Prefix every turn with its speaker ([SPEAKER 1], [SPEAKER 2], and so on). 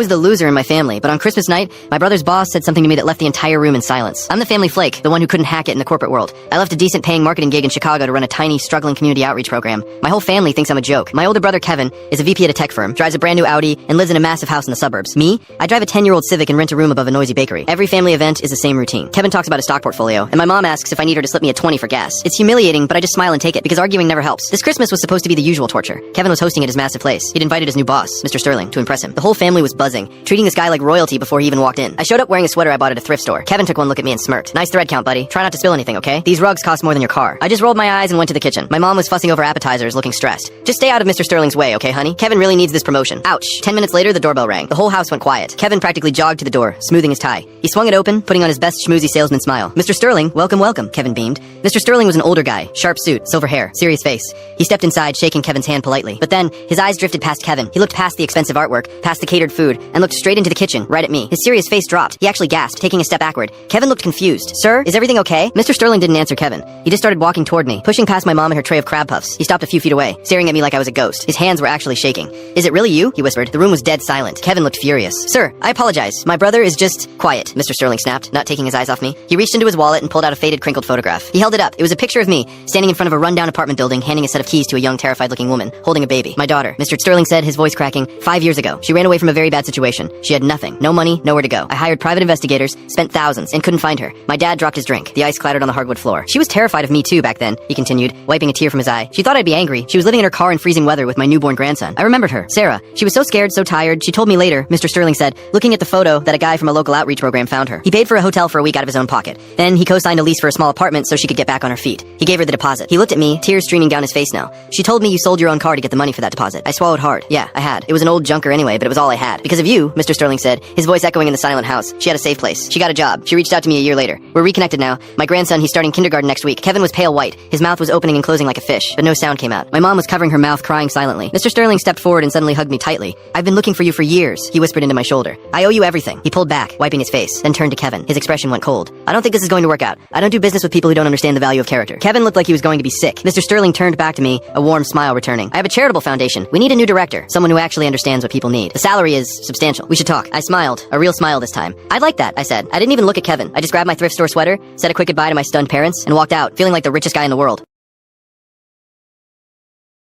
[SPEAKER 1] was the loser in my family, but on Christmas night, my brother's boss said something to me that left the entire room in silence. I'm the family flake, the one who couldn't hack it in the corporate world. I left a decent paying marketing gig in Chicago to run a tiny, struggling community outreach program. My whole family thinks I'm a joke. My older brother Kevin is a VP at a tech firm, drives a brand new Audi, and lives in a massive house in the suburbs. Me? I drive a 10-year-old Civic and rent a room above a noisy bakery. Every family event is the same routine. Kevin talks about his stock portfolio, and my mom asks if I need her to slip me a 20 for gas. It's humiliating, but I just smile and take it, because arguing never helps. This Christmas was supposed to be the usual torture. Kevin was hosting at his massive place. He'd invited his new boss, Mr. Sterling, to impress him. The whole family was buzzing, treating this guy like royalty before he even walked in. I showed up wearing a sweater I bought at a thrift store. Kevin took one look at me and smirked. Nice thread count, buddy. Try not to spill anything, okay? These rugs cost more than your car. I just rolled my eyes and went to the kitchen. My mom was fussing over appetizers, looking stressed. Just stay out of Mr. Sterling's way, okay, honey? Kevin really needs this promotion. Ouch. 10 minutes later, the doorbell rang. The whole house went quiet. Kevin practically jogged to the door, smoothing his tie. He swung it open, putting on his best schmoozy salesman smile. Mr. Sterling, welcome, welcome, Kevin beamed. Mr. Sterling was an older guy, sharp suit, silver hair, serious face. He stepped inside, shaking Kevin's hand politely. But then, his eyes drifted past Kevin. He looked past the expensive artwork, past the catered food, and looked straight into the kitchen, right at me. His serious face dropped. He actually gasped, taking a step backward. Kevin looked confused. Sir, is everything okay? Mr. Sterling didn't answer Kevin. He just started walking toward me, pushing past my mom and her tray of crab puffs. He stopped a few feet away, staring at me like I was a ghost. His hands were actually shaking. Is it really you? He whispered. The room was dead silent. Kevin looked furious. Sir, I apologize. My brother is just... Quiet, Mr. Sterling snapped, not taking his eyes off me. He reached into his wallet and pulled out a faded, crinkled photograph. He held it up. It was a picture of me, standing in front of a rundown apartment building, handing a set of keys to a young, terrified-looking woman, holding a baby. My daughter, Mr. Sterling said, his voice cracking. 5 years ago, she ran away from a very bad situation. She had nothing. No money, nowhere to go. I hired private investigators, spent thousands, and couldn't find her. My dad dropped his drink. The ice clattered on the hardwood floor. She was terrified of me too back then, he continued, wiping a tear from his eye. She thought I'd be angry. She was living in her car in freezing weather with my newborn grandson. I remembered her, Sarah. She was so scared, so tired. She told me later, Mr. Sterling said, looking at the photo, that a guy from a local outreach program found her. He paid for a hotel for a week out of his own pocket. Then he co-signed a lease for a small apartment so she could get back on her feet. He gave her the deposit. He looked at me, tears streaming down his face now. She told me you sold your own car to get the money for that deposit. I swallowed hard. Yeah, I had. It was an old junker anyway, but it was all I had. Because of you, Mr. Sterling said, his voice echoing in the silent house. She had a safe place. She got a job. She reached out to me a year later. We're reconnected now. My grandson, he's starting kindergarten next week. Kevin was pale white. His mouth was opening and closing like a fish, but no sound came out. My mom was covering her mouth, crying silently. Mr. Sterling stepped forward and suddenly hugged me tightly. I've been looking for you for years, he whispered into my shoulder. I owe you everything. He pulled back, wiping his face, then turned to Kevin. His expression went cold. I don't think this is going to work out. I don't do business with people who don't understand the value of character. Kevin looked like he was going to be sick. Mr. Sterling turned back to me, a warm smile returning. I have a charitable foundation. We need a new director, someone who actually understands what people need. The salary is substantial. We should talk. I smiled, a real smile this time. I'd like that, I said. I didn't even look at Kevin. I just grabbed my thrift store sweater, said a quick goodbye to my stunned parents, and walked out, feeling like the richest guy in the world.